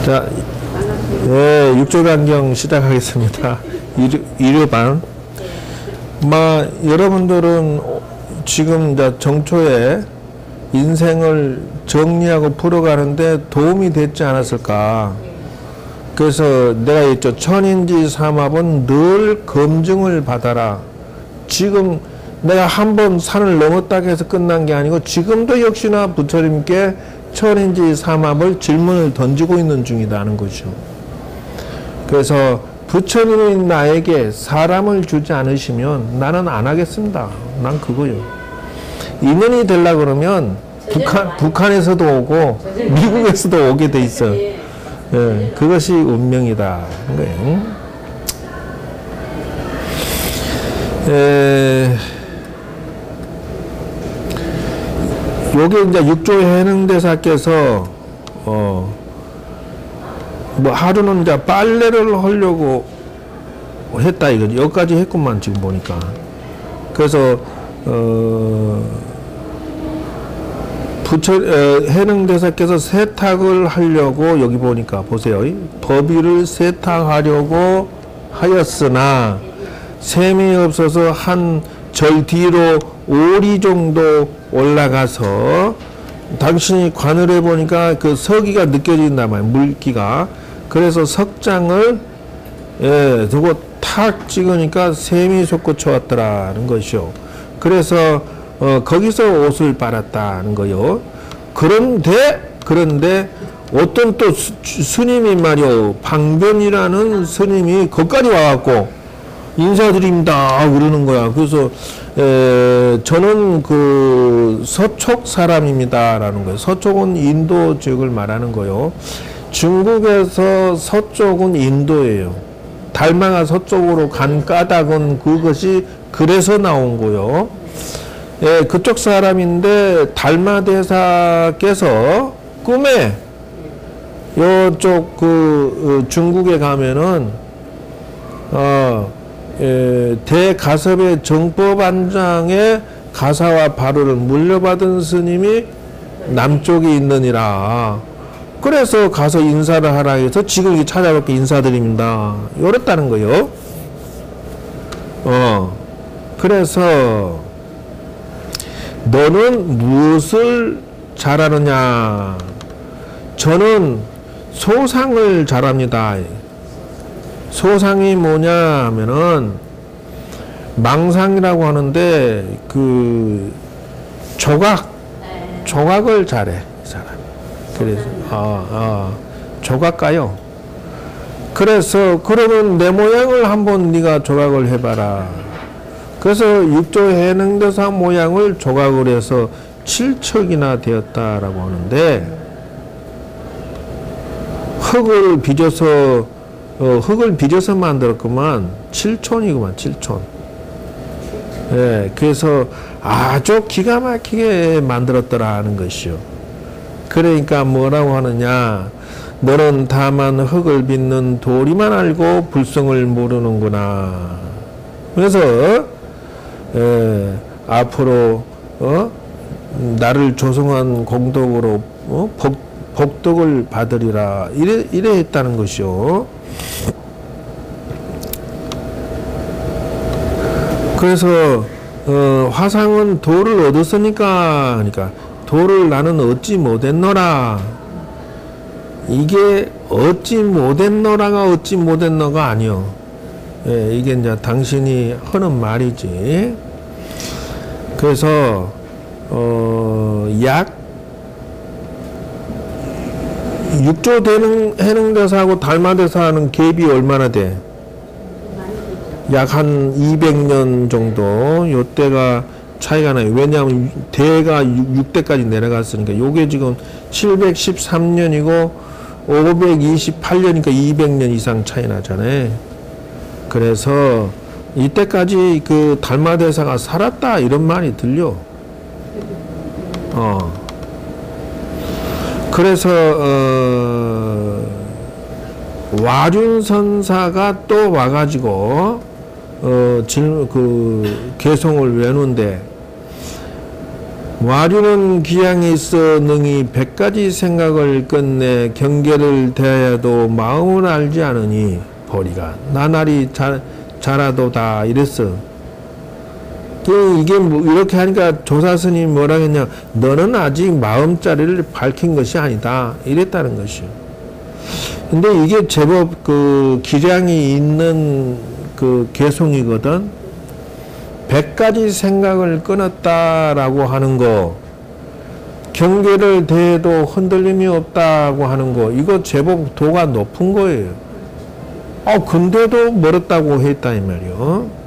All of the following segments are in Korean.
자, 예, 육조단경 시작하겠습니다. 일요반. 여러분들은 지금 정초에 인생을 정리하고 풀어가는데 도움이 됐지 않았을까. 그래서 내가 했죠. 천인지삼합은 늘 검증을 받아라. 지금 내가 한번 산을 넘었다고 해서 끝난 게 아니고 지금도 역시나 부처님께 천인지삼합을 질문을 던지고 있는 중이라는 거죠. 그래서 부처님이 나에게 사람을 주지 않으시면 나는 안 하겠습니다. 난 그거요. 인연이 되려고 그러면 북한에서도 오고 미국에서도 오게 돼 있어. 예, 그것이 운명이다. 거예요. 요게 이제 육조해능대사께서 하루는 이제 빨래를 하려고 했다 이거죠. 여기까지 했구만 지금 보니까. 그래서 해능대사께서 세탁을 하려고 여기 보니까 보세요. 법위를 세탁하려고 하였으나 셈이 없어서 한 절 뒤로 오리 정도 올라가서 당신이 관을 해보니까 그 서기가 느껴진단 말이에요. 물기가. 그래서 석장을 두고 탁 찍으니까 셈이 솟구쳐 왔더라는 것이요. 그래서 거기서 옷을 빨았다는 거요. 그런데 어떤 또 스님이 말이요. 방변이라는 스님이 거기까지 와갖고 인사드립니다 그러는 거야. 그래서 저는 그 서촉 사람입니다라는 거예요. 서촉은 인도 지역을 말하는 거요. 중국에서 서쪽은 인도예요. 달마가 서쪽으로 간 까닭은 그것이 그래서 나온 거요. 예, 그쪽 사람인데 달마대사께서 꿈에 요쪽 중국에 가면은 대가섭의 정법안장의 가사와 바로를 물려받은 스님이 남쪽에 있느니라. 그래서 가서 인사를 하라 해서 지금 찾아뵙게 인사드립니다. 이랬다는 거요. 그래서 너는 무엇을 잘하느냐? 저는 소상을 잘합니다. 소상이 뭐냐 하면은 망상이라고 하는데 그 조각을 잘해 이 사람이. 그래서 조각가요. 그래서 그러면 내 모양을 한번 네가 조각을 해봐라. 그래서 육조해능대사 모양을 조각을 해서 7척이나 되었다라고 하는데 흙을 빚어서 만들었구만. 7촌이구만, 7촌. 예, 그래서 아주 기가 막히게 만들었더라 하는 것이요. 그러니까 뭐라고 하느냐. 너는 다만 흙을 빚는 도리만 알고 불성을 모르는구나. 그래서, 앞으로, 나를 조성한 공덕으로, 복덕을 받으리라. 이래 했다는 것이요. 그래서 화상은 도를 얻었으니까 그러니까 도를 나는 얻지 못했노라. 이게 얻지 못했노라가 얻지 못했노가 아니요. 예, 이게 이제 당신이 하는 말이지. 그래서 약 육조 해능대사하고 달마대사하는 갭이 얼마나 돼? 약 한 200년 정도. 요때가 차이가 나요. 왜냐하면 대가 6대까지 내려갔으니까. 요게 지금 713년이고 528년이니까 200년 이상 차이 나잖아요. 그래서 이때까지 그 달마대사가 살았다 이런 말이 들려. 그래서 와륜선사가 또 와가지고 개송을 외우는데 와주는 기양이 있어 능히 100가지 생각을 끝내 경계를 대하여도 마음을 알지 않으니 보리가 나날이 자라도다 이랬어. 이게 뭐 이렇게 하니까 조사스님이 뭐라 했냐, 너는 아직 마음자리를 밝힌 것이 아니다 이랬다는 것이요. 근데 이게 제법 그 기량이 있는 그 개송이거든. 100가지 생각을 끊었다라고 하는 거, 경계를 대해도 흔들림이 없다고 하는 거, 이거 제법 도가 높은 거예요. 근데도 멀었다고 했다 이 말이요.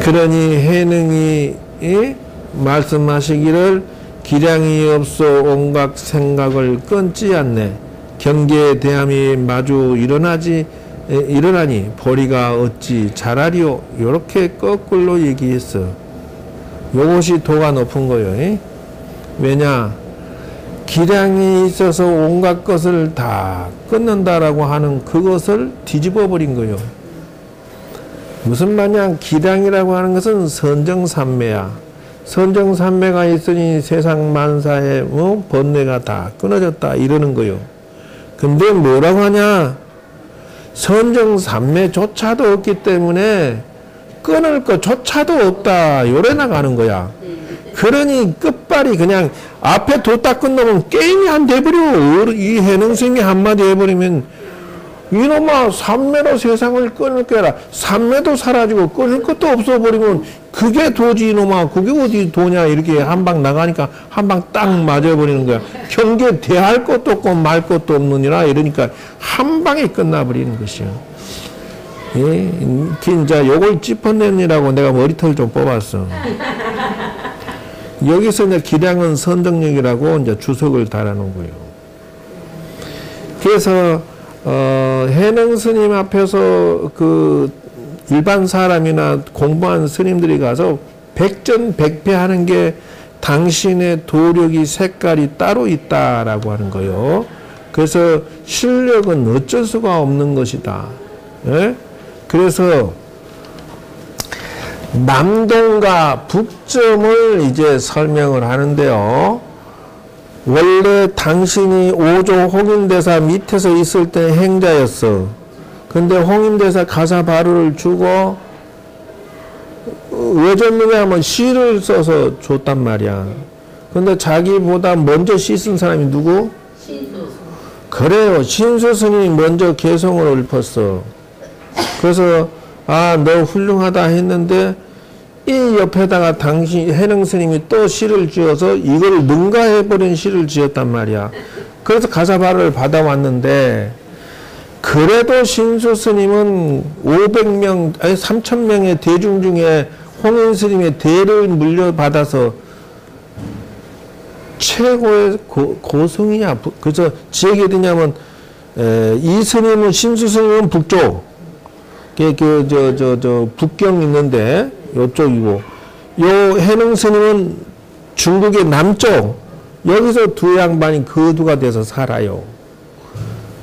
그러니 해능이 말씀하시기를 기량이 없어 온갖 생각을 끊지 않네. 경계에 대함이 마주 일어나니 보리가 어찌 잘하리요. 이렇게 거꾸로 얘기했어. 요것이 도가 높은 거예요. 왜냐? 기량이 있어서 온갖 것을 다 끊는다라고 하는 그것을 뒤집어 버린 거예요. 무슨 말이냐? 기량이라고 하는 것은 선정삼매야. 선정삼매가 있으니 세상 만사의 번뇌가 다 끊어졌다 이러는 거요. 근데 뭐라고 하냐? 선정삼매조차도 없기 때문에 끊을 것조차도 없다 요래 나가는 거야. 그러니 끝발이 그냥 앞에 도 딱 끝나면 게임이 안 돼버려. 이 해능스님이 한마디 해버리면 이놈아 삼매로 세상을 끊을 거라. 삼매도 사라지고 끊을 것도 없어버리면 그게 도지 이놈아. 그게 어디 도냐. 이렇게 한 방 나가니까 한 방 딱 맞아버리는 거야. 경계 대할 것도 없고 말 것도 없느니라. 이러니까 한 방에 끝나버리는 것이야. 예? 진짜 요걸 짚어내느라고 내가 머리털 좀 뽑았어. 여기서 이제 기량은 선정력이라고 이제 주석을 달아놓은 거예요. 그래서 해능 스님 앞에서 그 일반 사람이나 공부한 스님들이 가서 백전백패 하는 게 당신의 도력이 색깔이 따로 있다라고 하는 거요. 그래서 실력은 어쩔 수가 없는 것이다. 예? 그래서 남동과 북점을 이제 설명을 하는데요. 원래 당신이 오조 홍인대사 밑에서 있을 때 행자였어. 근데 홍인대사 가사바루를 주고 왜 줬느냐 하면 시를 써서 줬단 말이야. 근데 자기보다 먼저 시 쓴 사람이 누구? 신수. 그래요. 신수 스님이 먼저 개성을 읊었어. 그래서 너 훌륭하다 했는데 이 옆에다가 당신 해능 스님이 또 시를 지어서 이걸 능가해버린 시를 지었단 말이야. 그래서 가사바를 받아왔는데 그래도 신수 스님은 500명 아니 3000명의 대중 중에 홍인 스님의 대를 물려받아서 최고의 고승이냐. 그래서 지 얘기 어디냐면 이 스님은 신수 스님은 북쪽 북경 있는데 요쪽이고 요 해능 스님은 중국의 남쪽 여기서 두 양반이 거두가 돼서 살아요.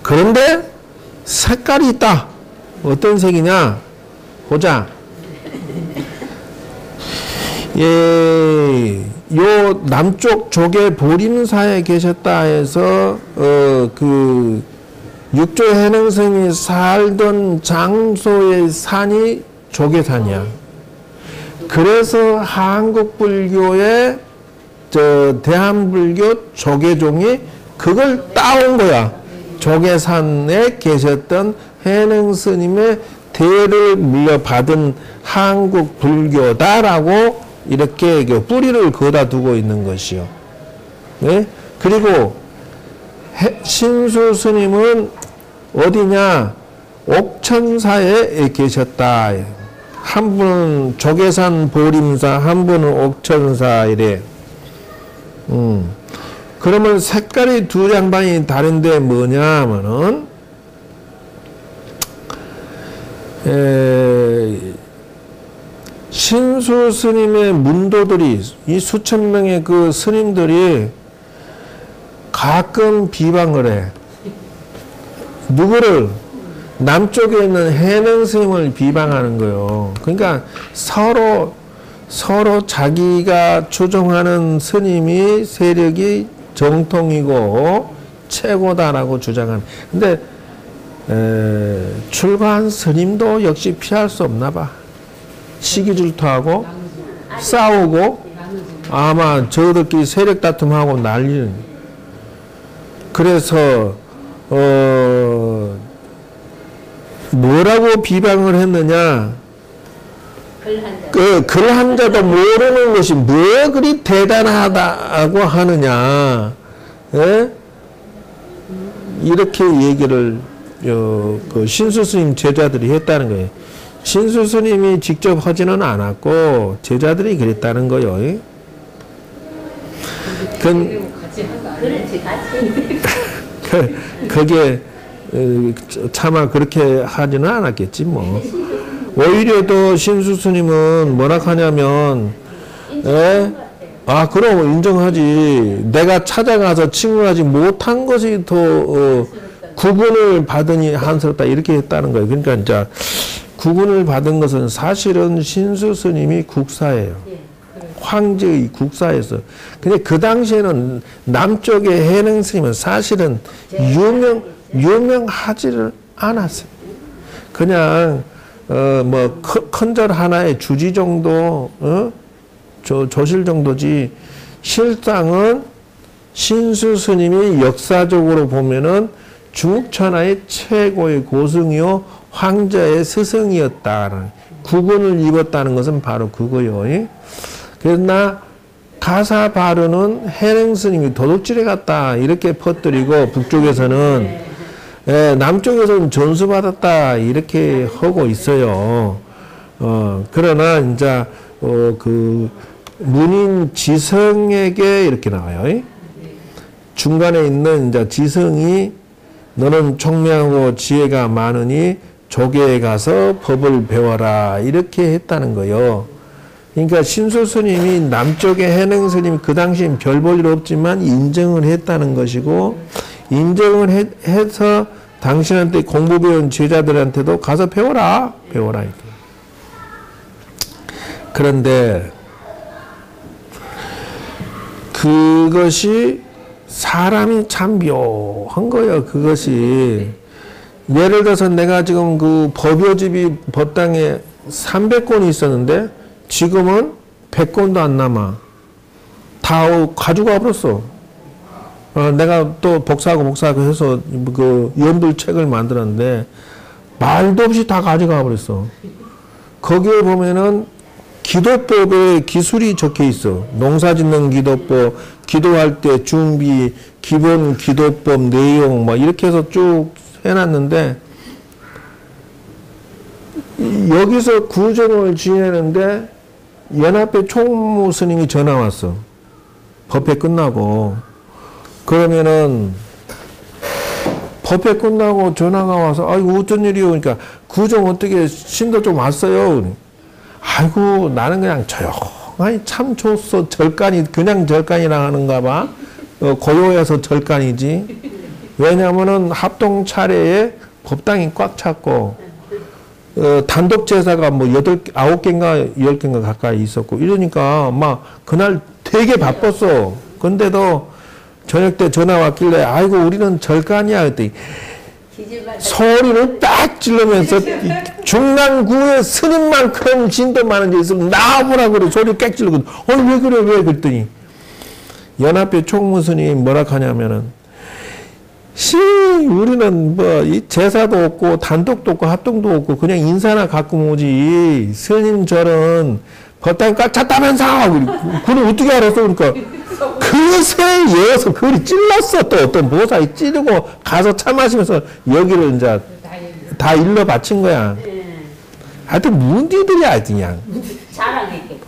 그런데 색깔이 있다. 어떤 색이냐 보자. 요 남쪽 조계 보림사에 계셨다 해서 그 육조 해능 스님이 살던 장소의 산이 조계산이야. 그래서 한국 불교의 대한불교 조계종이 그걸 따온 거야. 조계산에 계셨던 해능 스님의 대를 물려받은 한국 불교다라고 이렇게 뿌리를 거다 두고 있는 것이요. 네? 그리고 신수 스님은 어디냐? 옥천사에 계셨다. 한 분은 조계산 보림사, 한 분은 옥천사 이래. 그러면 색깔이 두 양반이 다른데 뭐냐 하면은 신수 스님의 문도들이 이 수천 명의 그 스님들이 가끔 비방을 해. 누구를? 남쪽에 있는 해능 스님을 비방하는 거요. 그러니까 서로 서로 자기가 추종하는 스님이 세력이 정통이고 최고다라고 주장하는. 근데 출가한 스님도 역시 피할 수 없나 봐. 시기 질투하고 싸우고 아마 저들끼리 세력 다툼하고 난리는. 그래서 뭐라고 비방을 했느냐? 글 한자도 모르는 것이 뭐 그리 대단하다고 하느냐? 예? 이렇게 얘기를 그 신수 스님 제자들이 했다는 거예요. 신수 스님이 직접 하지는 않았고 제자들이 그랬다는 거예요. 예? 그게 차마 그렇게 하지는 않았겠지 뭐. 오히려 더 신수 스님은 뭐라 하냐면, 그럼 인정하지. 내가 찾아가서 친구하지 못한 것이 더 구분을 받으니 한스럽다 이렇게 했다는 거예요. 그러니까 이제 구분을 받은 것은 사실은 신수 스님이 국사예요. 황제의 국사에서. 근데 그 당시에는 남쪽의 해능 스님은 사실은 유명하지를 않았어요. 그냥 뭐 큰절 하나의 주지 정도, 조실 정도지. 실상은 신수 스님이 역사적으로 보면은 중국 천하의 최고의 고승이요 황제의 스승이었다는 구분을 입었다는 것은 바로 그거요. 그러나 가사 바르는 해능 스님이 도둑질해 갔다 이렇게 퍼뜨리고 북쪽에서는 남쪽에서는 전수받았다 이렇게 하고 있어요. 그러나 이제 그 문인 지성에게 이렇게 나와요. 중간에 있는 이제 지성이 너는 총명하고 지혜가 많으니 조계에 가서 법을 배워라 이렇게 했다는 거예요. 그러니까 신수 스님이 남쪽의 해능 스님이 그 당시엔 별 볼 일 없지만 인정을 했다는 것이고, 인정을 해서 당신한테 공부 배운 제자들한테도 가서 배워라 이렇게. 그런데 그것이 사람이 참 묘한 거예요. 그것이 예를 들어서 내가 지금 그 법요집이 법당에 300권이 있었는데 지금은 100권도 안 남아. 다 가져가 버렸어. 내가 또 복사하고 해서 그 연불책을 만들었는데 말도 없이 다 가져가 버렸어. 거기에 보면은 기도법에 기술이 적혀 있어. 농사 짓는 기도법, 기도할 때 준비, 기본 기도법 내용 막 이렇게 해서 쭉 해놨는데 여기서 구정을 지내는데 연합회 총무 스님이 전화 왔어. 법회 끝나고. 그러면은 법회 끝나고 전화가 와서 아이고 어쩐 일이요? 그러니까 구정 어떻게 신도 좀 왔어요? 아이고 나는 그냥 조용하니 참 좋소. 절간이 그냥 절간이라 하는가 봐. 고요해서 절간이지. 왜냐하면은 합동 차례에 법당이 꽉 찼고 단독 제사가 뭐 9개인가 10개인가 가까이 있었고 이러니까 막 그날 되게 바빴어. 근데도 저녁 때 전화 왔길래 아이고 우리는 절간이야 그랬더니 소리를 딱 질르면서 중랑구에 스님만큼 진도 많은 데 있으면 나와보라 그래. 소리 꽥 질르고 아니 왜 그래 왜 그랬더니 연합회 총무 스님이 뭐라 하냐면은 우리는 뭐 이 제사도 없고 단독도 없고 합동도 없고 그냥 인사나 가끔 오지. 스님 절은 법당이 꽉 찼다면서. 그걸 어떻게 알았어? 그러니까 그새 이어서 그걸 찔렀어. 또 어떤 보살이 찌르고 가서 차 마시면서 여기를 이제 다 일러 바친 거야. 하여튼 문디들이야 그냥. 자랑했겠죠.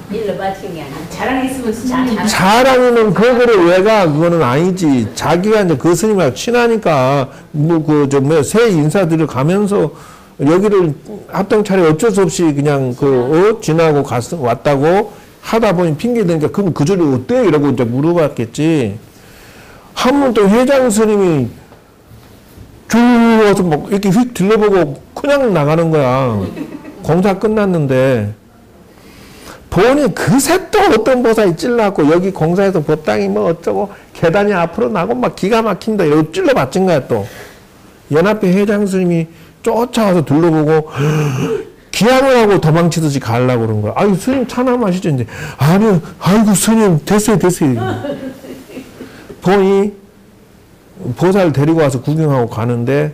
일러 바친 게 아니라 자랑했으면 자랑이면 그거를 왜가 그거는 아니지. 자기가 이제 그 스님하고 친하니까 뭐 그 새 인사들을 가면서 여기를 합동 차례 어쩔 수 없이 그냥 지나고 왔다고 하다 보니 핑계 대니까 그럼 그 절이 어때? 이러고 이제 물어봤겠지. 한 번 또 회장 스님이 쭉 와서 막 이렇게 휙 들려보고 그냥 나가는 거야. 공사 끝났는데 보니 그새 또 어떤 보살이 찔러갖고 여기 공사에서 법당이 뭐 어쩌고 계단이 앞으로 나고 막 기가 막힌다 이러고 찔러 맞힌 거야 또. 연합회 회장 스님이 쫓아와서 둘러보고 기합을 하고 도망치듯이 가려고 그런 거야. 아유 스님 차남하시죠 이제. 아니 아이고 스님 됐어요. 보니 보살 데리고 와서 구경하고 가는데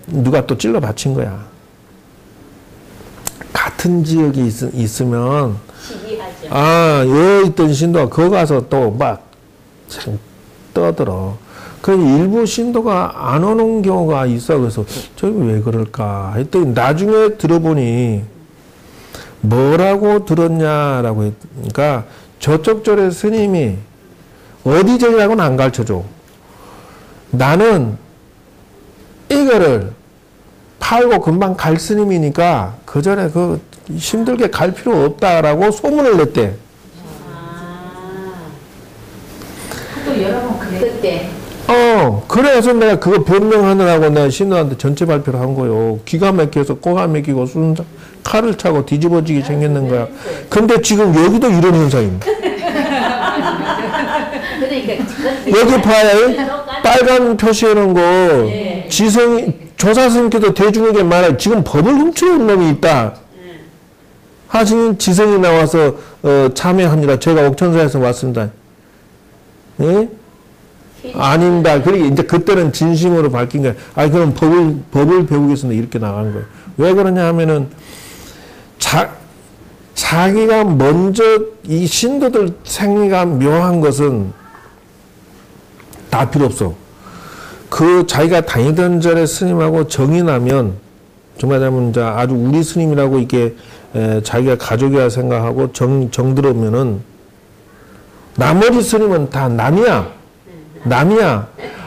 누가 또 찔러 맞힌 거야. 같은 지역이 있으면 시기하죠. 여기 있던 신도가 거기 가서 또 막 떠들어. 그 일부 신도가 안 오는 경우가 있어. 그래서 저기 왜 그럴까 했더니 나중에 들어보니 뭐라고 들었냐라고 했으니까 저쪽 절의 스님이 어디 절이라고는 안 가르쳐줘. 나는 이거를 팔고 금방 갈 스님이니까 그 전에 그 힘들게 갈 필요 없다라고 소문을 냈대. 또 여러 번 그때. 그래서 내가 그거 변명하느라고 내가 신도한테 전체 발표를 한 거요. 기가 막혀서 꼬가 막히고 순서 칼을 차고 뒤집어지게 생겼는 거야. 근데 지금 여기도 이런 현상입니다. 여기 봐요. 빨간 표시해놓은 거 조사스님께서 대중에게 말해 지금 법을 훔쳐온 놈이 있다 하시는 지성이 나와서 참여합니다. 제가 옥천사에서 왔습니다. 예? 아닙니다. 그러니까 이제 그때는 진심으로 밝힌 거예요. 그럼 법을 배우겠습니다. 이렇게 나간 거예요. 왜 그러냐 하면은 자기가 먼저 이 신도들 생리가 묘한 것은 다 필요 없어. 그 자기가 다니던 절의 스님하고 정이 나면 정말 아주 우리 스님이라고 이렇게 자기가 가족이라 생각하고 정 들으면은 나머지 스님은 다 남이야.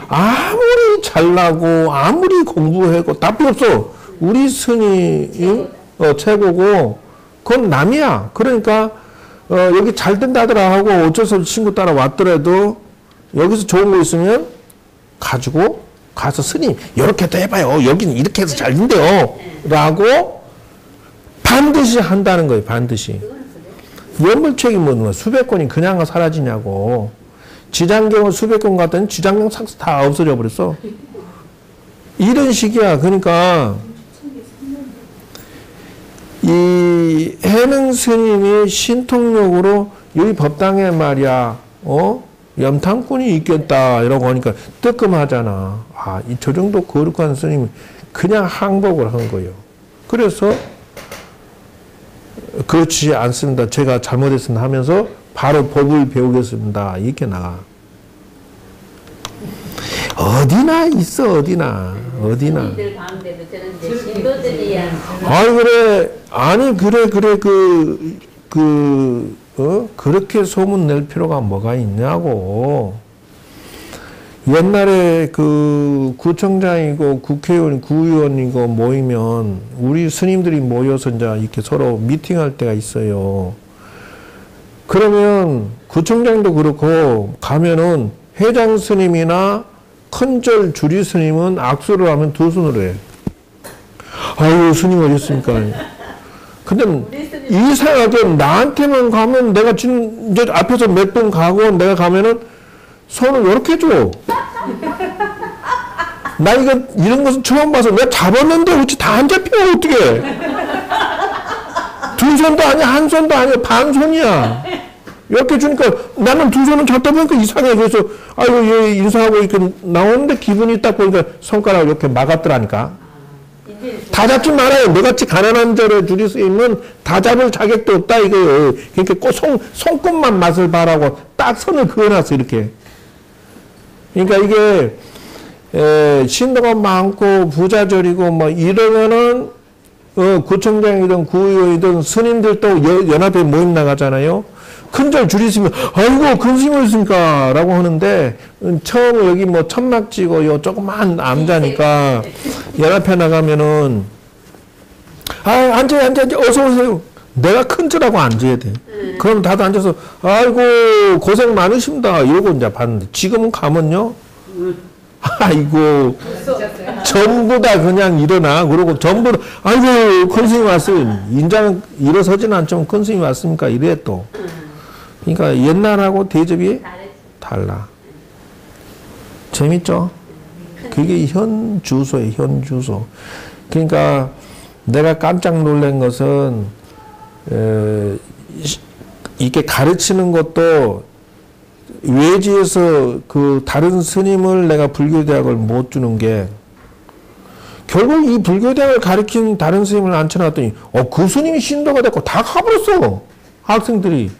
아무리 잘나고 아무리 공부하고 다 필요 없어. 우리 스님이 최고고 그건 남이야. 그러니까 여기 잘 된다더라 하고 어쩔 수 없이 친구 따라 왔더라도 여기서 좋은 거 있으면 가지고 가서 스님 이렇게도 해봐요. 여기는 이렇게 해서 잘 된대요. 라고 반드시 한다는 거예요. 반드시. 연불책이 뭐 수백 권이 그냥 사라지냐고. 지장경을 수백 권 갔더니 지장경 싹 다 없어져 버렸어. 이런 식이야. 그러니까 이 해능 스님이 신통력으로 여기 법당에 말이야 염탐꾼이 있겠다 이러고 하니까 뜨끔하잖아. 저 정도 거룩한 스님이 그냥 항복을 한 거예요. 그래서 그렇지 않습니다. 제가 잘못했습니다 하면서 바로 법을 배우겠습니다. 이렇게 나가. 어디나 있어. 어디나. 신도들 가운데도 저는 이제 신도들이야. 그렇게 소문 낼 필요가 뭐가 있냐고. 옛날에 그 구청장이고 국회의원, 구의원이고 모이면 우리 스님들이 모여서 이제 이렇게 서로 미팅할 때가 있어요. 그러면 구청장도 그렇고 가면은 회장 스님이나 큰절 주리 스님은 악수를 하면 두 손으로 해. 아유 스님 어딨습니까? 근데 이상하게 나한테만 가면 내가 지금 이제 앞에서 몇 번 가고 내가 가면은 손을 이렇게 줘. 나 이런 것은 처음 봐서 내가 잡았는데 어찌 다 안 잡혀 어떻게? 두 손도 아니야 한 손도 아니야 반 손이야. 이렇게 주니까 나는 두 손은 잡다 보니까 이상해. 그래서 아이고 얘 인사하고 이렇게 나오는데 기분이 딱 보니까 손가락을 이렇게 막았더라니까. 다 잡지 말아요. 너같이 가난한 절의 주리 스님은 다 잡을 자격도 없다 이거예요. 그러니까 꼭 손끝만 맛을 봐라고 딱 선을 그어놨어 이렇게. 그러니까 이게 신도가 많고 부자절이고 뭐 이러면은 구청장이든 구의원이든 스님들도 연합회 모임 나가잖아요. 큰절 줄이시면 아이고 큰 스님이십니까 라고 하는데 처음 여기 뭐 천막지고 요 조그만 암자니까 연합회 나가면은 앉아요 어서 오세요. 내가 큰절하고 앉아야 돼. 그럼 다들 앉아서 아이고 고생 많으십니다 이러고 이제 봤는데 지금은 가면요 아이고 전부 다 그냥 일어나. 그러고 전부 다, 아이고, 큰 스님 왔어요. 인자는 일어서지는 않지만 큰 스님 왔습니까? 이래 또. 그러니까 옛날하고 대접이 달라. 재밌죠? 그게 현 주소예요, 현 주소. 그러니까 내가 깜짝 놀란 것은, 이렇게 가르치는 것도 외지에서 그 다른 스님을 내가 불교대학을 못 주는 게 결국 이 불교대학을 가르친 다른 스님을 앉혀놨더니 그 스님이 신도가 됐고 다 가버렸어. 학생들이.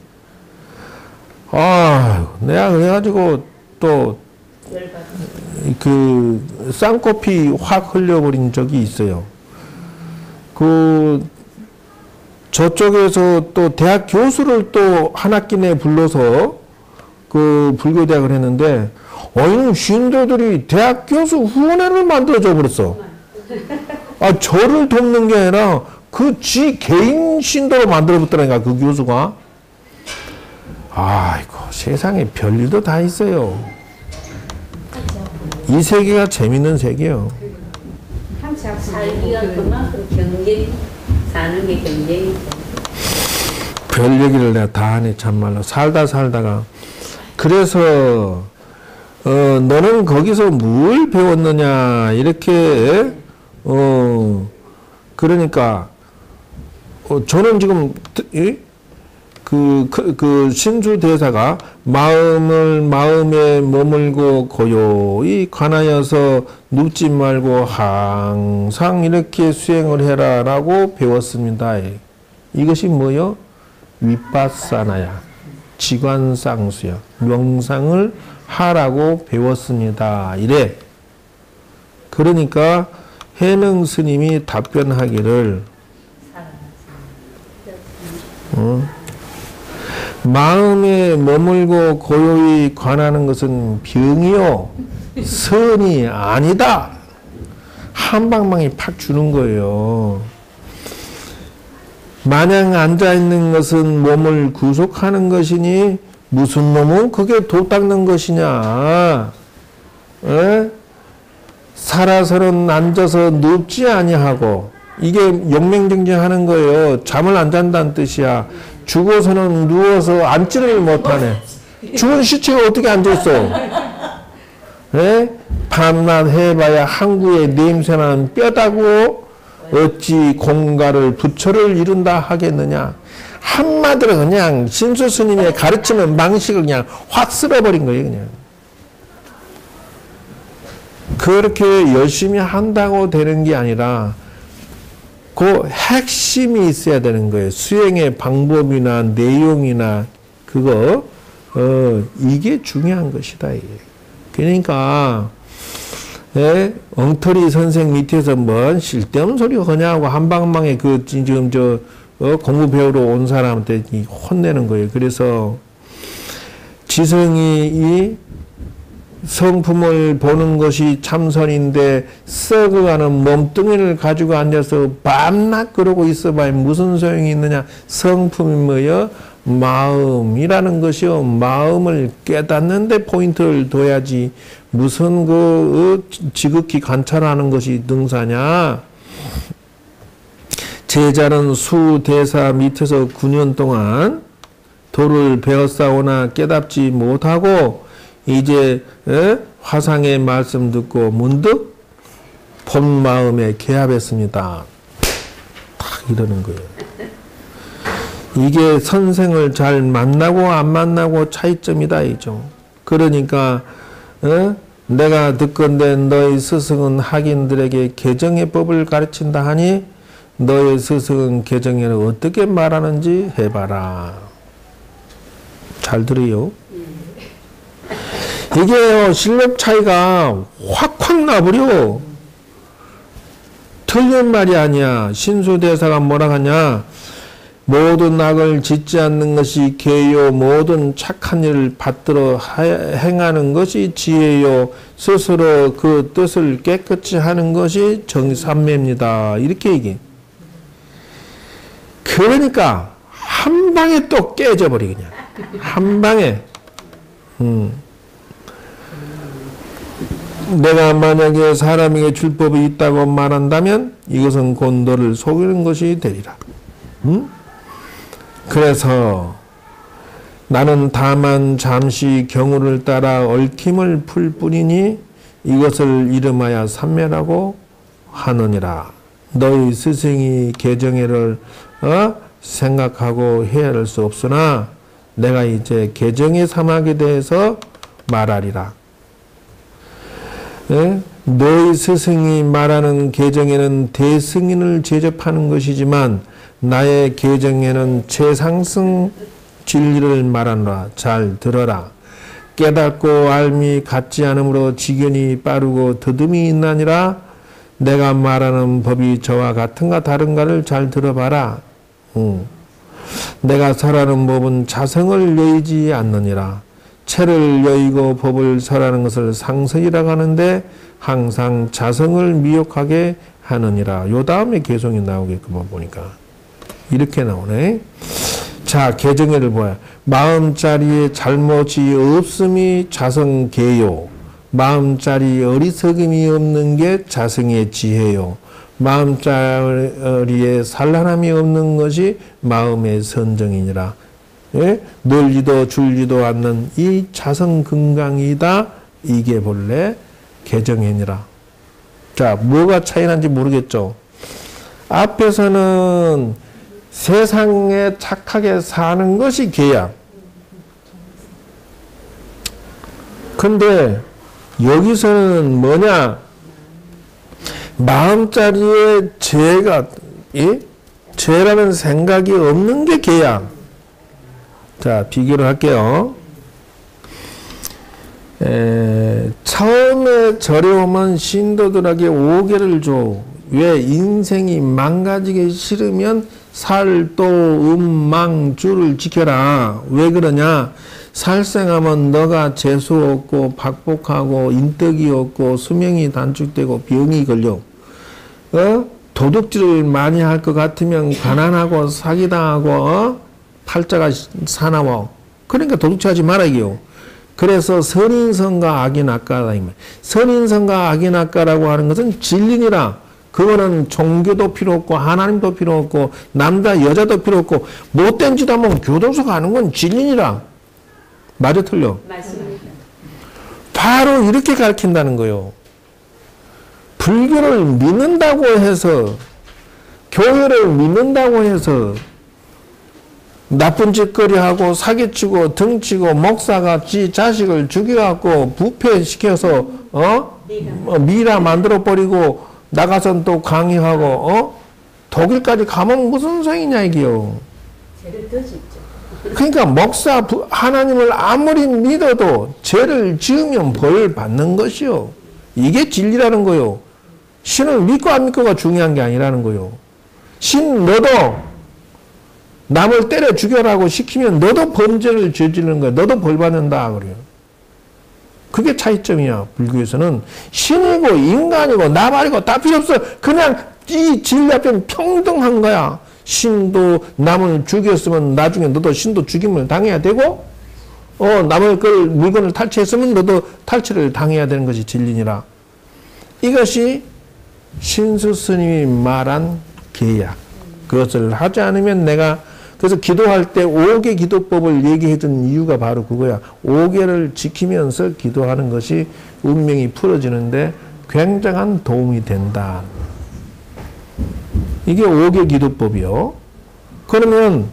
내가 그래가지고 또 그 쌍코피 확 흘려버린 적이 있어요. 저쪽에서 또 대학 교수를 또 한 학기 내에 불러서 그 불교대학을 했는데, 이놈 신도들이 대학 교수 후원회를 만들어줘 버렸어. 저를 돕는 게 아니라 그 지 개인 신도로 만들어버렸다니까, 그 교수가. 아이고, 세상에 별일도 다 있어요. 이 세계가 재밌는 세계예요. 살기가 그만큼 경쟁, 사는 게 경쟁이죠. 별 얘기를 내가 다 하네, 참말로. 살다가. 그래서, 너는 거기서 뭘 배웠느냐, 이렇게, 그러니까, 저는 지금, 신주 대사가 마음에 머물고 고요히 관하여서 눕지 말고 항상 이렇게 수행을 해라라고 배웠습니다. 이것이 뭐요? 위파사나야, 지관상수야, 명상을 하라고 배웠습니다. 이래. 그러니까 해능 스님이 답변하기를 마음에 머물고 고요히 관하는 것은 병이요, 선이 아니다. 한 방망이 팍 주는 거예요. 마냥 앉아있는 것은 몸을 구속하는 것이니 무슨 놈은 그게 도 닦는 것이냐. 살아서는 앉아서 눕지 아니하고, 이게 용맹정진하는 거예요. 잠을 안 잔다는 뜻이야. 죽어서는 누워서 앉지를 못하네. 죽은 시체가 어떻게 앉아있어? 밤낮 해봐야 항구에 냄새나는 뼈다고 어찌 공가를 부처를 이룬다 하겠느냐. 한마디로 그냥 신수 스님의 가르치는 방식을 그냥 확 쓸어버린 거예요. 그냥. 그렇게 열심히 한다고 되는 게 아니라 그 핵심이 있어야 되는 거예요. 수행의 방법이나 내용이나 그거 이게 중요한 것이다. 그러니까 엉터리 선생 밑에서 뭔 쓸데없는 소리 하냐고 한 방망에 그 지금 공부 배우러 온 사람한테 혼내는 거예요. 그래서 지성이 이 성품을 보는 것이 참선인데 썩어가는 몸뚱이를 가지고 앉아서 밤낮 그러고 있어봐야 무슨 소용이 있느냐. 성품이 뭐여? 마음이라는 것이요. 마음을 깨닫는데 포인트를 둬야지. 무슨 지극히 관찰하는 것이 능사냐. 제자는 수대사 밑에서 9년 동안 도를 배웠사오나 깨닫지 못하고 이제 화상의 말씀 듣고 문득 본 마음에 개합했습니다. 딱 이러는 거예요. 이게 선생을 잘 만나고 안 만나고 차이점이다 이죠. 그러니까 내가 듣건대 너희 스승은 학인들에게 개정의 법을 가르친다 하니 너희 스승은 개정에는 어떻게 말하는지 해봐라. 잘 들어요. 이게 실력 차이가 확확 나버려. 틀린 말이 아니야. 신수대사가 뭐라 하냐. 모든 악을 짓지 않는 것이 계요. 모든 착한 일을 받들어 행하는 것이 지혜요. 스스로 그 뜻을 깨끗이 하는 것이 정삼매입니다. 이렇게 얘기해. 그러니까 한 방에 또 깨져버리 그냥. 한 방에. 내가 만약에 사람에게 줄 법이 있다고 말한다면 이것은 곧 너를 속이는 것이 되리라. 응? 그래서 나는 다만 잠시 경우를 따라 얽힘을 풀 뿐이니 이것을 이름하여 삼매라고 하느니라. 너희 스승이 개정회를 생각하고 헤아릴 수 없으나 내가 이제 개정의 사막에 대해서 말하리라. 예? 너희 스승이 말하는 개정에는 대승인을 제접하는 것이지만 나의 개정에는 최상승 진리를 말하노라. 잘 들어라. 깨닫고 알미 같지 않으므로 지견이 빠르고 더듬이 있나니라. 내가 말하는 법이 저와 같은가 다른가를 잘 들어봐라. 내가 설하는 법은 자성을 여의지 않느니라. 체를 여의고 법을 설하는 것을 상설이라고 하는데 항상 자성을 미혹하게 하느니라. 요 다음에 개성이 나오겠구만 보니까. 이렇게 나오네. 자, 개정회를 보아. 마음자리에 잘못이 없음이 자성계요. 마음자리에 어리석음이 없는 게 자성의 지혜요. 마음자리에 산란함이 없는 것이 마음의 선정이니라. 예? 늘지도 줄지도 않는 이 자성건강이다. 이게 본래 개정회니라. 자, 뭐가 차이 난지 모르겠죠. 앞에서는 세상에 착하게 사는 것이 개야. 근데 여기서는 뭐냐? 마음자리에 죄가, 죄라는 생각이 없는 게 개야. 자, 비교를 할게요. 처음에 절에 오면 신도들에게 5개를 줘. 왜? 인생이 망가지기 싫으면 살도 음망주를 지켜라. 왜 그러냐? 살생하면 너가 재수 없고 박복하고 인덕이 없고 수명이 단축되고 병이 걸려. 도둑질을 많이 할 것 같으면 가난하고 사기당하고 팔자가 사나워. 그러니까 도둑질하지 말아요. 그래서 선인성과 악인악가다. 선인성과 악인악가라고 하는 것은 진리니라. 그거는 종교도 필요 없고 하나님도 필요 없고 남자 여자도 필요 없고 못된 짓 하면 교도소 가는 건 진리니라. 맞아 틀려? 맞습니다. 바로 이렇게 가르친다는 거요. 불교를 믿는다고 해서 교회를 믿는다고 해서 나쁜 짓거리 하고 사기치고 등치고 목사가 지 자식을 죽여갖고 부패시켜서 미라 만들어 버리고 나가선 또 강의하고 독일까지 가면 무슨 소용이냐 이게요. 죄를 더 짓죠. 그러니까 목사 하나님을 아무리 믿어도 죄를 지으면 벌 받는 것이요. 이게 진리라는 거요. 신을 믿고 안 믿고가 중요한 게 아니라는 거요. 신 너도 남을 때려 죽여라고 시키면 너도 범죄를 저지르는 거야. 너도 벌 받는다 그래요. 그게 차이점이야. 불교에서는 신이고 인간이고 나발이고 다 필요 없어. 그냥 이 진리 앞에 평등한 거야. 신도 남을 죽였으면 나중에 너도 신도 죽임을 당해야 되고 남을 그 물건을 탈취했으면 너도 탈취를 당해야 되는 것이 진리니라. 이것이 신수 스님이 말한 계약. 그것을 하지 않으면 내가 그래서 기도할 때 5개 기도법을 얘기해 준 이유가 바로 그거야. 5개를 지키면서 기도하는 것이 운명이 풀어지는데 굉장한 도움이 된다. 이게 5개 기도법이요. 그러면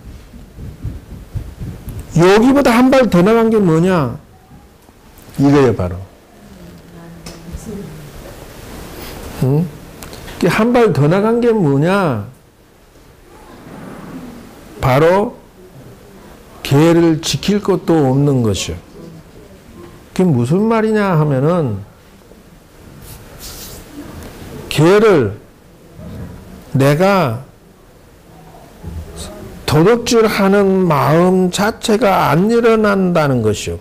여기보다 한 발 더 나간 게 뭐냐? 이거예요, 바로. 응? 한 발 더 나간 게 뭐냐? 바로 계를 지킬 것도 없는 것이요. 그게 무슨 말이냐 하면은 계를 내가 도둑질하는 마음 자체가 안 일어난다는 것이요.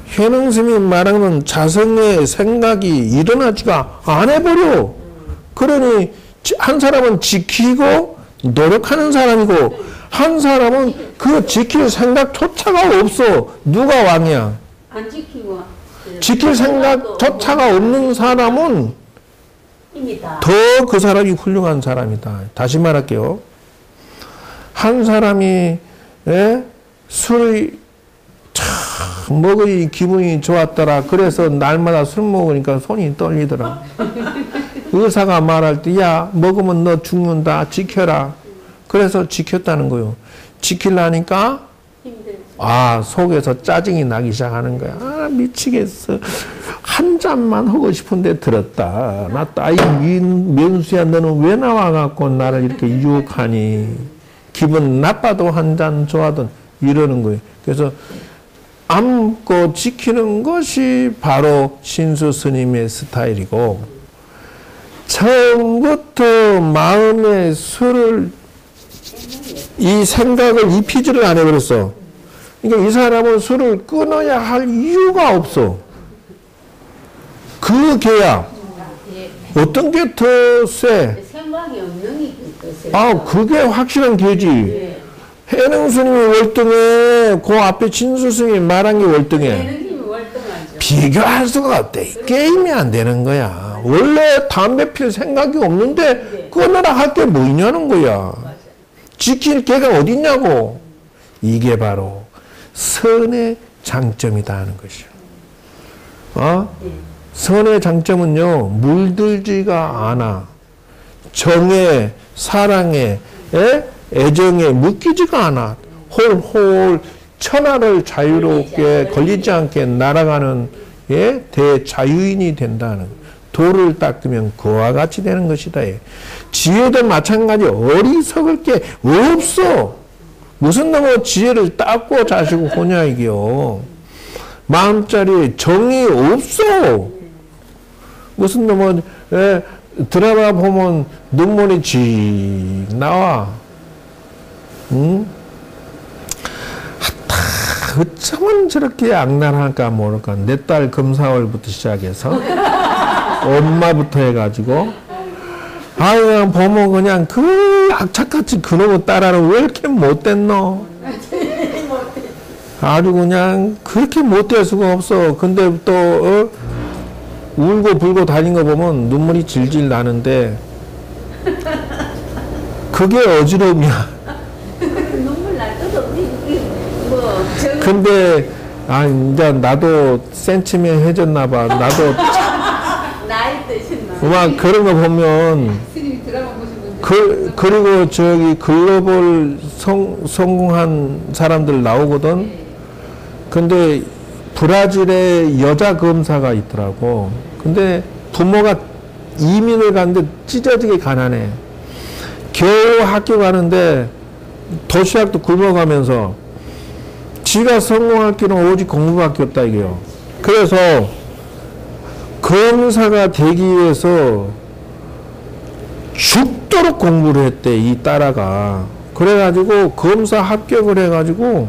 현흥스님이 말하는 자성의 생각이 일어나지가 안 해버려. 그러니 한 사람은 지키고 노력하는 사람이고 한 사람은 그 지킬 생각조차가 없어. 누가 왕이야? 안 지키고 지킬 생각조차가 없는 사람은 이미 다. 더 그 사람이 훌륭한 사람이다. 다시 말할게요. 한 사람이 술을 참 먹으니 기분이 좋았더라. 그래서 날마다 술 먹으니까 손이 떨리더라. 의사가 말할 때, 야, 먹으면 너 죽는다. 지켜라. 그래서 지켰다는 거요. 지키려니까, 속에서 짜증이 나기 시작하는 거야. 미치겠어. 한 잔만 하고 싶은데 들었다. 나 따위 면수야, 너는 왜 나와갖고 나를 이렇게 유혹하니? 기분 나빠도 한 잔 좋아하던 이러는 거예요. 그래서 안고 지키는 것이 바로 신수 스님의 스타일이고, 처음부터 마음에 술을, 이 생각을 입히지를 안 해버렸어. 그러니까 이 사람은 술을 끊어야 할 이유가 없어. 그 개야. 어떤 게 더 세? 생각이 없는 게 있어요. 그게 확실한 개지. 네. 해능 스님이 월등해. 그 앞에 진수 스님이 말한 게 월등해. 해능님이 월등하죠. 비교할 수가 없대. 게임이 안 되는 거야. 원래 담배 필 생각이 없는데 끊으라 할 게 뭐 있냐는 거야. 지킬 개가 어딨냐고. 이게 바로 선의 장점이다 하는 것이요. 선의 장점은요, 물들지가 않아. 정에, 사랑에, 애정에 묶이지가 않아. 홀홀 천하를 자유롭게 걸리지 않게 날아가는 대자유인이 된다는. 돌을 닦으면 그와 같이 되는 것이다. 지혜도 마찬가지. 어리석을 게 없어. 무슨 놈의 지혜를 닦고 자시고 호냐 이게요. 마음자리에 정이 없어. 무슨 놈의 드라마 보면 눈물이 쥐 나와. 어쩌면 저렇게 악랄할까 모를까. 내 딸 금사월부터 시작해서 엄마부터 해가지고 그냥 보면 그냥 그 악착같이 그놈의 딸아는 왜 이렇게 못됐노? 아주 그냥 그렇게 못될 수가 없어. 근데 또 울고 불고 다닌 거 보면 눈물이 질질 나는데 그게 어지러움이야. 눈물 날 때도 뭐 근데 이제 나도 센치해졌나 봐. 나도 나이 드셨나? 막 그런 거 보면 그리고 저기 글로벌 성공한 사람들 나오거든. 근데 브라질에 여자 검사가 있더라고. 근데 부모가 이민을 갔는데 찢어지게 가난해. 겨우 학교 가는데 도시락도 굶어가면서 지가 성공할 길은 오직 공부밖에 없다 이게요. 그래서 검사가 되기 위해서 죽도록 공부를 했대, 이 딸아가. 그래가지고 검사 합격을 해가지고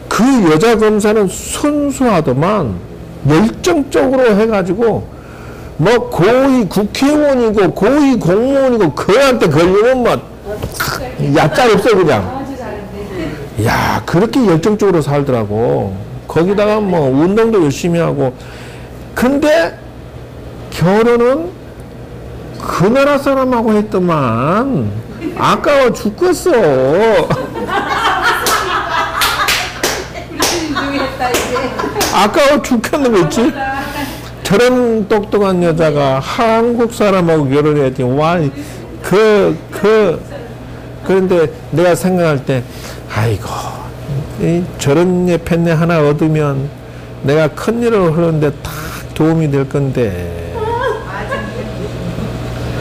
그 여자 검사는 순수하더만 열정적으로 해가지고 고위 국회의원이고 고위 공무원이고 그한테 걸리면 얕잘 없어 그냥. 야, 그렇게 열정적으로 살더라고. 거기다가 운동도 열심히 하고. 근데 결혼은 그 나라 사람하고 했더만 아까워 죽겠어. 아까워 죽겠는 거 있지? 저런 똑똑한 여자가 한국 사람하고 결혼했지. 그런데 내가 생각할 때, 아이고, 저런 팬네 하나 얻으면 내가 큰일을 하는데 다 도움이 될 건데.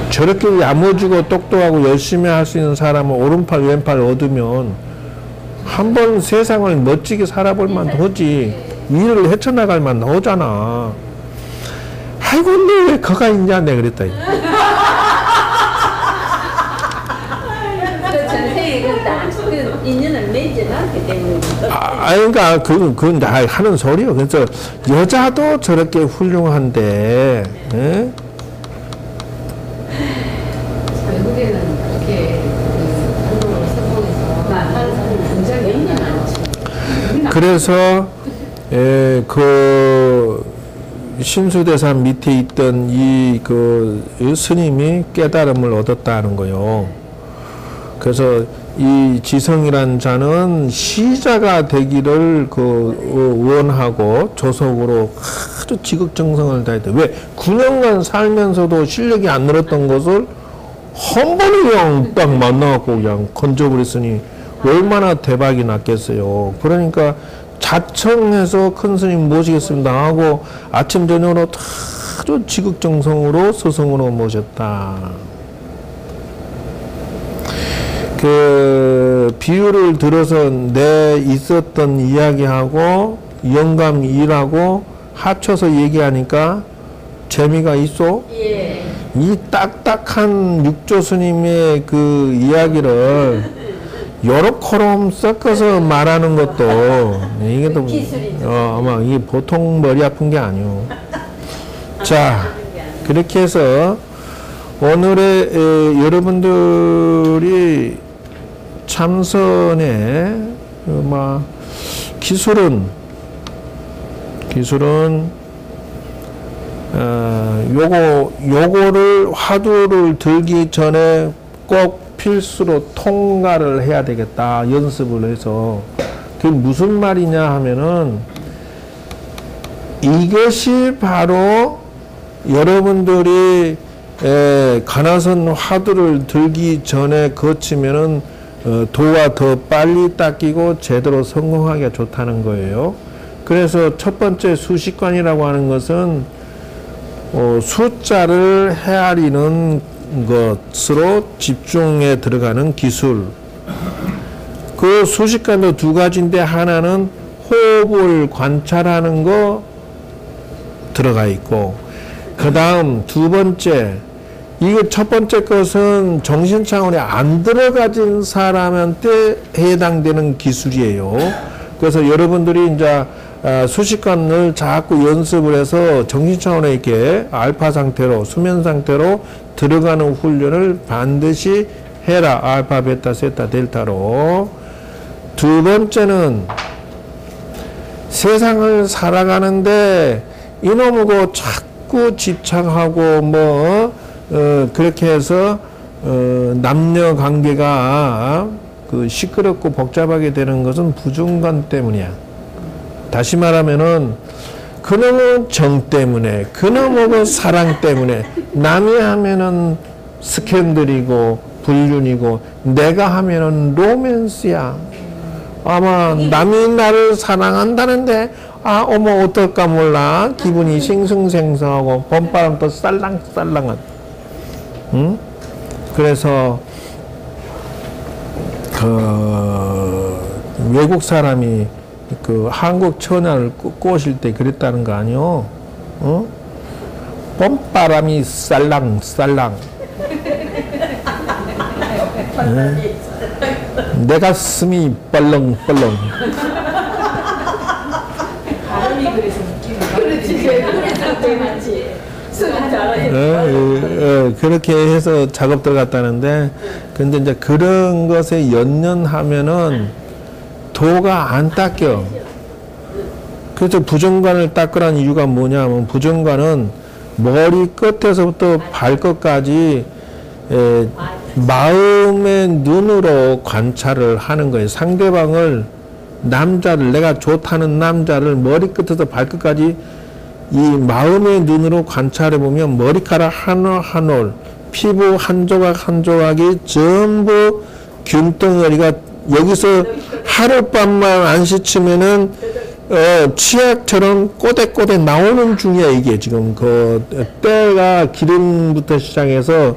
저렇게 야무지고 똑똑하고 열심히 할 수 있는 사람은 오른팔 왼팔 얻으면 한번 세상을 멋지게 살아볼 만하지. 일을 헤쳐나갈 만하잖아. 아이고, 근데 왜 거가 있냐, 내가 그랬다. 그 인연을 맺지 않기 때문에. 그러니까 그건 나 하는 소리요. 그래서 여자도 저렇게 훌륭한데, 예? 결국에는 그렇게 한국으로 성공해서 하는 사람이 굉장히 많아요. 그래서 그 신수대산 밑에 있던 이 스님이 깨달음을 얻었다는 거요. 그래서 이 지성이란 자는 시자가 되기를 원하고 조속으로 아주 지극정성을 다했다. 왜? 9년간 살면서도 실력이 안 늘었던 것을 한 번에 그냥 딱 만나갖고 그냥 건져버렸으니 얼마나 대박이 났겠어요. 그러니까 자청해서 큰 스님 모시겠습니다 하고 아침 저녁으로 아주 지극정성으로 스승으로 모셨다. 그 비유를 들어서 내 있었던 이야기하고 영감 일하고 합쳐서 얘기하니까 재미가 있어? 예. 이 딱딱한 육조 스님의 그 이야기를 요렇게럼 섞어서 말하는 것도 이게 또 아마 이게 보통 머리 아픈 게 아니오. 자, 그렇게 해서 오늘의 여러분들이 참선의 기술은 요거를 화두를 들기 전에 꼭 필수로 통과를 해야 되겠다. 연습을 해서. 그게 무슨 말이냐 하면은 이것이 바로 여러분들이 가나선 화두를 들기 전에 거치면은 도가 더 빨리 닦이고 제대로 성공하기가 좋다는 거예요. 그래서 첫 번째 수식관이라고 하는 것은 숫자를 헤아리는 것으로 집중에 들어가는 기술. 그 수식관도 두 가지인데 하나는 호흡을 관찰하는 거 들어가 있고, 그 다음 두 번째, 이거 첫 번째 것은 정신 차원에 안 들어가진 사람한테 해당되는 기술이에요. 그래서 여러분들이 이제 수식관을 자꾸 연습을 해서 정신 차원에 이렇게 알파 상태로, 수면 상태로 들어가는 훈련을 반드시 해라. 알파, 베타, 세타, 델타로. 두 번째는 세상을 살아가는데 이놈하고 자꾸 집착하고 그렇게 해서 남녀 관계가 시끄럽고 복잡하게 되는 것은 부중간 때문이야. 다시 말하면은 그놈의 정 때문에, 그놈의 사랑 때문에, 남이 하면은 스캔들이고 불륜이고 내가 하면은 로맨스야. 아마 남이 나를 사랑한다는데 어머 어떨까 몰라. 기분이 싱숭생숭하고 봄바람도 쌀랑쌀랑한. 응? 그래서 외국 사람이 한국 처녀를 꼬실 때 그랬다는 거 아니요? 봄바람이 쌀랑쌀랑. 내 가슴이 뻘렁뻘렁. 발음이 그래서 그렇게 해서 작업 들어갔다는데, 근데 이제 그런 것에 연연하면은 도가 안 닦여. 그래서 부정관을 닦으라는 이유가 뭐냐면, 부정관은 머리 끝에서부터 발끝까지 마음의 눈으로 관찰을 하는 거예요. 상대방을, 남자를, 내가 좋다는 남자를 머리끝에서 발끝까지 이 마음의 눈으로 관찰해 보면 머리카락 한 올 한 올, 피부 한 조각 한 조각이 전부 균덩어리가 여기서 하룻밤만 안 씻으면은 치약처럼 꼬대꼬대 나오는 중이야. 이게 지금 때가 기름부터 시작해서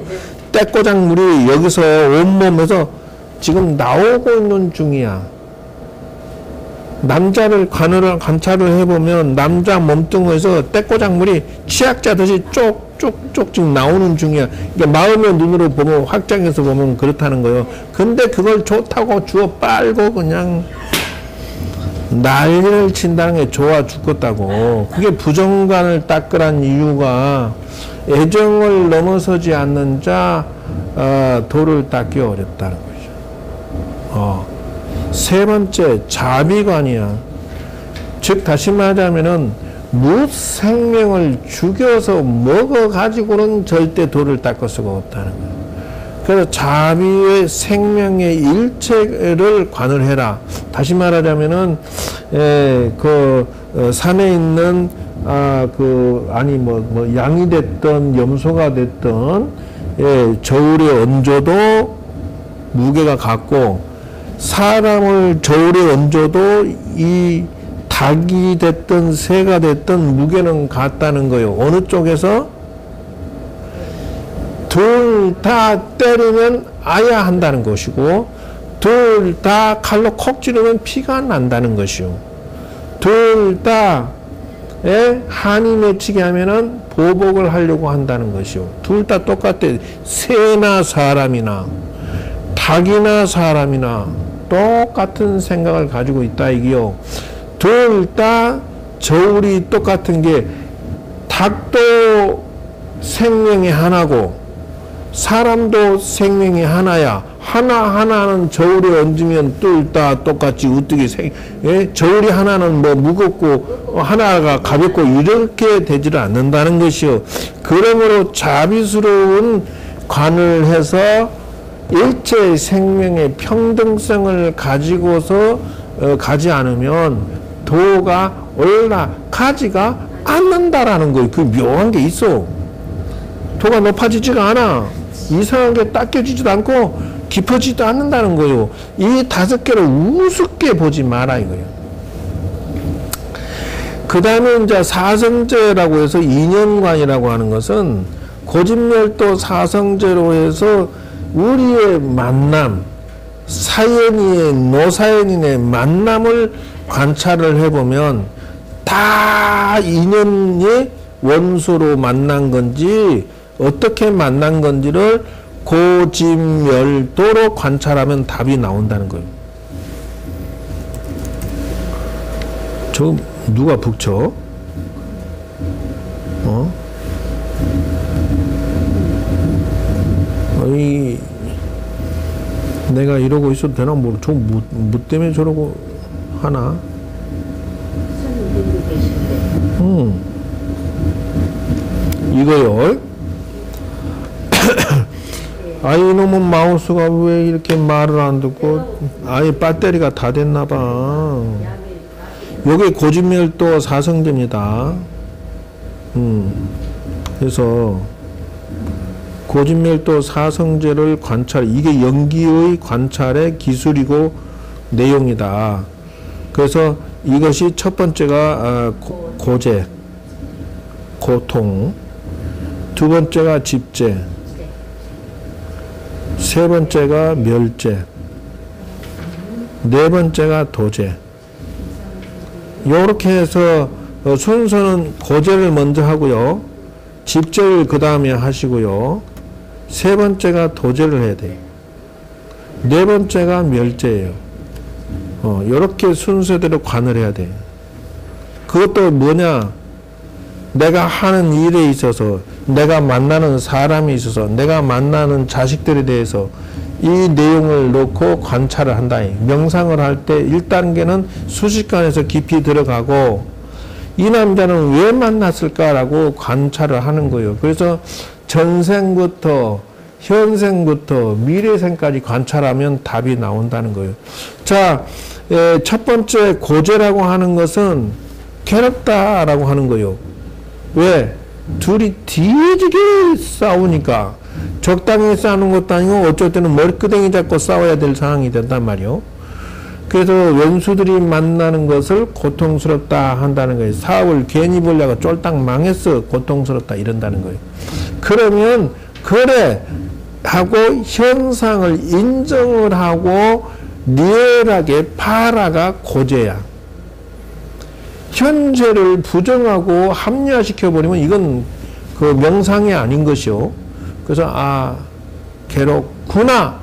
때꼬작물이 여기서 온몸에서 지금 나오고 있는 중이야. 남자를 관찰을 해보면 남자 몸뚱에서 때꼬작물이 치약자듯이 쪽쪽쪽 지금 나오는 중이야. 그러니까 마음의 눈으로 보면, 확장해서 보면 그렇다는 거예요. 근데 그걸 좋다고 주워 빨고 그냥 난리를 친다는 게 좋아 죽겠다고. 그게 부정관을 닦으란 이유가 애정을 넘어서지 않는 자 도를 닦기 어렵다는 거죠. 세 번째 자비관이야. 즉 다시 말하자면은 무생명을 죽여서 먹어가지고는 절대 돌을 닦을 수가 없다는 거예요. 그래서 자비의 생명의 일체를 관을 해라. 다시 말하자면은 산에 있는 양이 됐던 염소가 됐던 저울에 얹어도 무게가 같고, 사람을 저울에 얹어도 이 닭이 됐든 새가 됐든 무게는 같다는 거예요. 어느 쪽에서? 둘 다 때리면 아야 한다는 것이고, 둘 다 칼로 콕 찌르면 피가 난다는 것이요. 둘 다 한이 맺히게 하면은 보복을 하려고 한다는 것이요. 둘 다 똑같아. 새나 사람이나 닭이나 사람이나 똑같은 생각을 가지고 있다 이기요. 둘 다 저울이 똑같은 게, 닭도 생명이 하나고 사람도 생명이 하나야. 하나하나는 저울에 얹으면 둘 다 똑같이 어떻게 저울이 하나는 뭐 무겁고 하나가 가볍고 이렇게 되지를 않는다는 것이요. 그러므로 자비스러운 관을 해서 일체의 생명의 평등성을 가지고서 가지 않으면 도가 올라가지가 않는다라는 거예요. 그 묘한 게 있어. 도가 높아지지가 않아. 이상하게 닦여지지도 않고 깊어지지도 않는다는 거예요. 이 5개를 우습게 보지 마라 이거예요. 그 다음에 이제 사성제라고 해서 인연관이라고 하는 것은 고진멸도 사성제로 해서 우리의 만남, 사연이의 노사연인의 만남을 관찰을 해보면 다 인연의 원수로 만난 건지 어떻게 만난 건지를 고진멸도로 관찰하면 답이 나온다는 거예요. 저 누가 북쳐? 내가 이러고 있어도 되나? 뭐 때문에 저러고 하나? 이거요. 이놈은 마우스가 왜 이렇게 말을 안 듣고, 배터리가 다 됐나봐. 요게 고진멸도 사성제입니다. 그래서 고진멸도 사성제를 관찰, 이게 연기의 관찰의 기술이고 내용이다. 그래서 이것이 첫 번째가 고제, 고통, 두 번째가 집제, 세 번째가 멸제, 네 번째가 도제. 요렇게 해서 순서는 고제를 먼저 하고요, 집제를 그 다음에 하시고요, 세 번째가 도제를 해야 돼요. 네 번째가 멸제예요. 요렇게 순서대로 관을 해야 돼요. 그것도 뭐냐? 내가 하는 일에 있어서, 내가 만나는 사람이 있어서, 내가 만나는 자식들에 대해서 이 내용을 놓고 관찰을 한다. 명상을 할 때 1단계는 수식관에서 깊이 들어가고, 이 남자는 왜 만났을까라고 관찰을 하는 거예요. 그래서 전생부터 현생부터 미래생까지 관찰하면 답이 나온다는 거예요. 자, 첫 번째 고제라고 하는 것은 괴롭다라고 하는 거예요. 왜? 둘이 뒤지게 싸우니까. 적당히 싸우는 것도 아니고 어쩔 때는 머리끄댕이 잡고 싸워야 될 상황이 된단 말이요. 그래서 원수들이 만나는 것을 고통스럽다 한다는 거예요. 사업을 괜히 보려고 쫄딱 망했어, 고통스럽다 이런다는 거예요. 그러면 그래 하고 현상을 인정을 하고 리얼하게 봐라가 고제야. 현재를 부정하고 합리화시켜버리면 이건 그 명상이 아닌 것이요. 그래서 괴롭구나.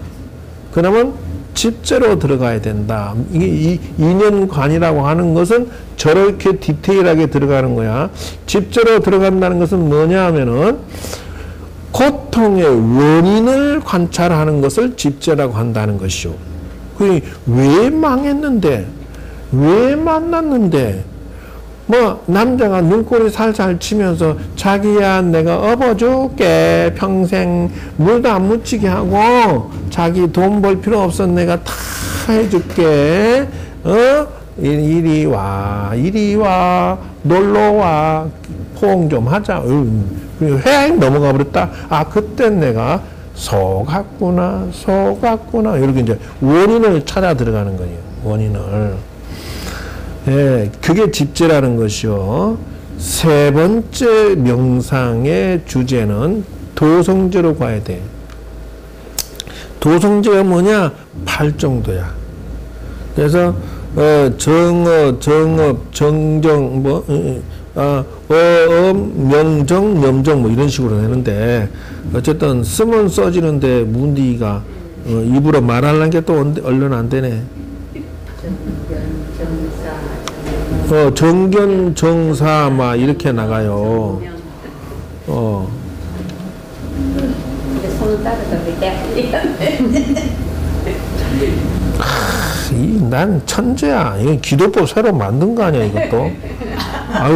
그러면 집제로 들어가야 된다. 이게 인연관이라고 하는 것은 저렇게 디테일하게 들어가는 거야. 집제로 들어간다는 것은 뭐냐 하면은 고통의 원인을 관찰하는 것을 집제라고 한다는 것이요. 왜 망했는데, 왜 만났는데, 뭐 남자가 눈꼬리 살살 치면서 자기야 내가 업어줄게 평생 물도 안 묻히게 하고 자기 돈 벌 필요 없어 내가 다 해줄게 이리 와 놀러와 포옹 좀 하자 그리고 획 넘어가 버렸다. 아 그땐 내가 속았구나 이렇게 이제 원인을 찾아 들어가는 거예요. 원인을. 예, 그게 집제라는 것이요. 세 번째 명상의 주제는 도성제로 가야 돼. 도성제가 뭐냐? 팔정도야. 그래서 정업, 정정, 명정, 염정 뭐 이런 식으로 되는데 어쨌든 쓰면 써지는데 문디가 입으로 말하려는 게 또 얼른 안 되네. 정견, 정사 막 이렇게 나가요. 손을 따르다 난 천재야. 이건 기도법 새로 만든 거 아니야, 이것도. 아유,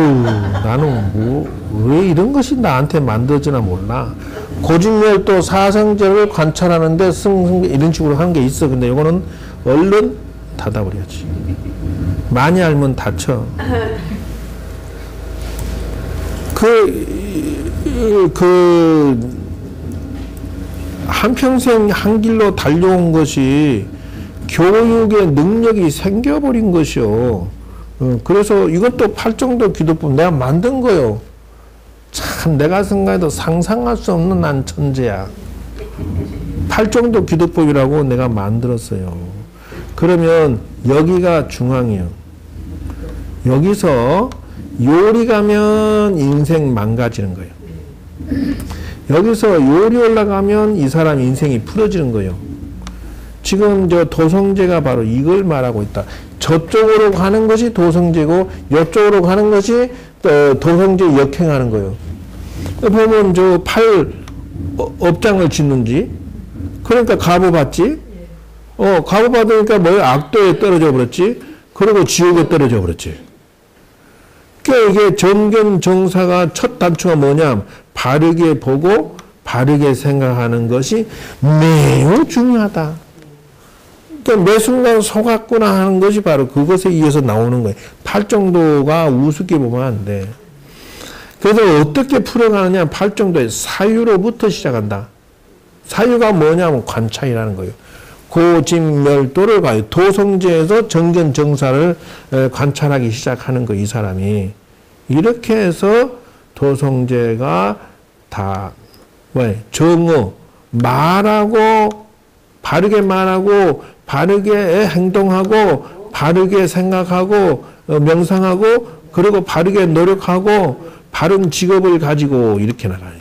나는 왜 이런 것이 나한테 만들어지나 몰라. 고진멸도 사성제를 관찰하는데 이런 식으로 하는 게 있어. 근데 이거는 얼른 닫아버려야지. 많이 알면 다쳐. 한평생 한 길로 달려온 것이 교육의 능력이 생겨버린 것이요. 그래서 이것도 팔정도 기도법 내가 만든 거요. 참 내가 생각해도 상상할 수 없는 난 천재야. 팔정도 기도법이라고 내가 만들었어요. 그러면 여기가 중앙이에요. 여기서 요리 가면 인생 망가지는 거예요. 여기서 요리 올라가면 이 사람 인생이 풀어지는 거예요. 지금 저 도성제가 바로 이걸 말하고 있다. 저쪽으로 가는 것이 도성제고 이쪽으로 가는 것이 도성제 역행하는 거예요. 보면 저 팔 업장을 짓는지 그러니까 가보 받지. 가보 받으니까 뭐야? 악도에 떨어져 버렸지. 그리고 지옥에 떨어져 버렸지. 그러니까 이게 정견 정사가 첫 단추가 뭐냐? 바르게 보고 바르게 생각하는 것이 매우 중요하다. 그러니까 매 순간 속았구나 하는 것이 바로 그것에 의해서 나오는 거예요. 팔정도가 우습게 보면 안 돼. 그래서 어떻게 풀어가느냐? 팔정도의 사유로부터 시작한다. 사유가 뭐냐면 관찰이라는 거예요. 고진멸도를 가요. 도성제에서 정견 정사를 관찰하기 시작하는 거, 이 사람이. 이렇게 해서 도성제가 다, 정어, 바르게 말하고, 바르게 행동하고, 바르게 생각하고, 명상하고, 그리고 바르게 노력하고, 바른 직업을 가지고 이렇게 나가요.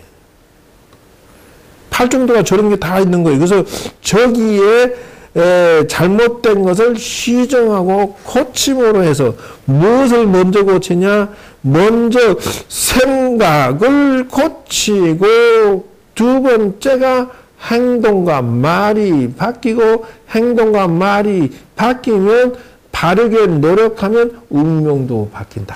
팔정도가 저런 게 다 있는 거예요. 그래서 저기에 잘못된 것을 시정하고 고침으로 해서 무엇을 먼저 고치냐? 먼저 생각을 고치고 두 번째가 행동과 말이 바뀌고 행동과 말이 바뀌면 바르게 노력하면 운명도 바뀐다.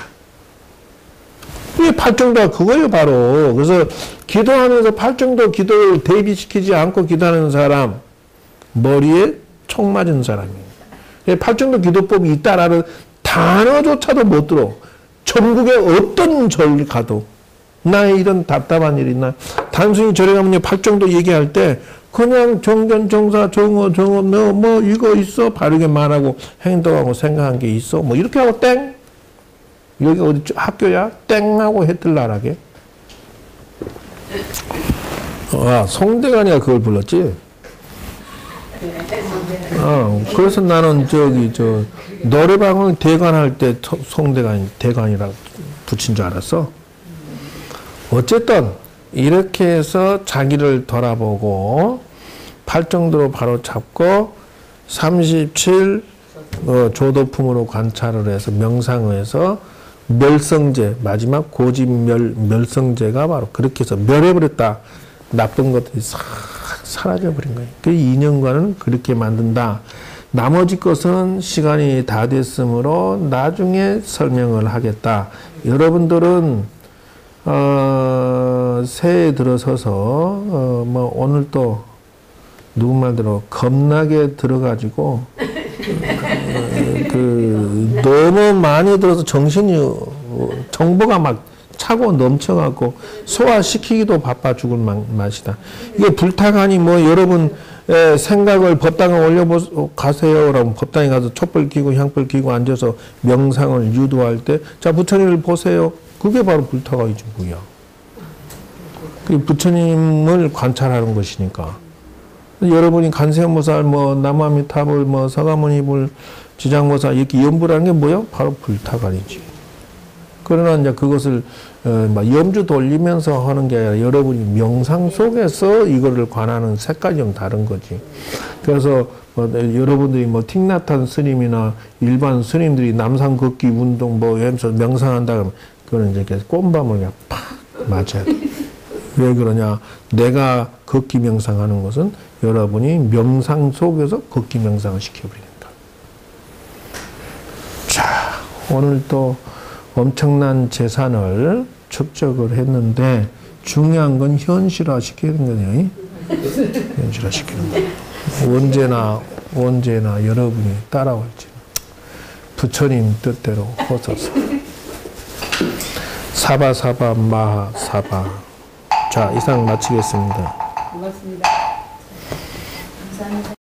이 팔정도가 그거예요, 바로. 그래서 기도하면서 팔정도 기도를 대비시키지 않고 기도하는 사람, 머리에 총 맞은 사람이에요. 팔정도 기도법이 있다라는 단어조차도 못 들어. 전국의 어떤 절 가도. 나의 이런 답답한 일이 있나. 단순히 절에 가면 팔정도 얘기할 때 그냥 정견, 정사, 정어, 뭐 이거 있어? 바르게 말하고 행동하고 생각한 게 있어? 뭐 이렇게 하고 땡! 여기 어디 학교야? 땡하고 해뜰나라게. 송대관이가 그걸 불렀지? 그래서 나는 노래방을 대관할 때 대관이라고 붙인 줄 알았어. 어쨌든, 이렇게 해서 자기를 돌아보고, 팔정도로 바로 잡고, 37, 조도품으로 관찰을 해서, 명상을 해서, 멸성제, 마지막 멸성제가 바로 그렇게 해서 멸해버렸다. 나쁜 것들이 싹 사라져버린 거예요. 그 인연관은 그렇게 만든다. 나머지 것은 시간이 다 됐으므로 나중에 설명을 하겠다. 여러분들은 새해 들어서서 뭐 오늘 또 누구 말대로 겁나게 들어가지고 너무 많이 들어서 정신이 정보가 막 차고 넘쳐갖고 소화시키기도 바빠 죽을 맛이다. 이게 불타가니 뭐 여러분 생각을 법당에 올려보 가세요. 라고 법당에 가서 촛불 켜고 향불 켜고 앉아서 명상을 유도할 때 자 부처님을 보세요. 그게 바로 불타가이지 뭐야. 그 부처님을 관찰하는 것이니까. 여러분이 간세음보살, 뭐 남아미타불, 뭐 서가모니불, 지장보살 이렇게 염불하는 게 뭐야? 바로 불타가리지. 그러나 이제 그것을 막 염주 돌리면서 하는 게 아니라 여러분이 명상 속에서 이거를 관하는 색깔이 좀 다른 거지. 그래서 뭐 여러분들이 뭐 틱나탄 스님이나 일반 스님들이 남산 걷기 운동 뭐 하면서 명상한다 그러면 그거는 이제 꼼밤을 그냥 팍 맞아야 돼. 왜 그러냐? 내가 걷기 명상하는 것은 여러분이 명상 속에서 걷기 명상을 시켜버린다. 자, 오늘 또 엄청난 재산을 축적을 했는데 중요한 건 현실화 시키는 거냐? 현실화 시키는 거. 언제나 여러분이 따라올지 부처님 뜻대로 호소서. 사바사바 마하사바. 자, 이상 마치겠습니다.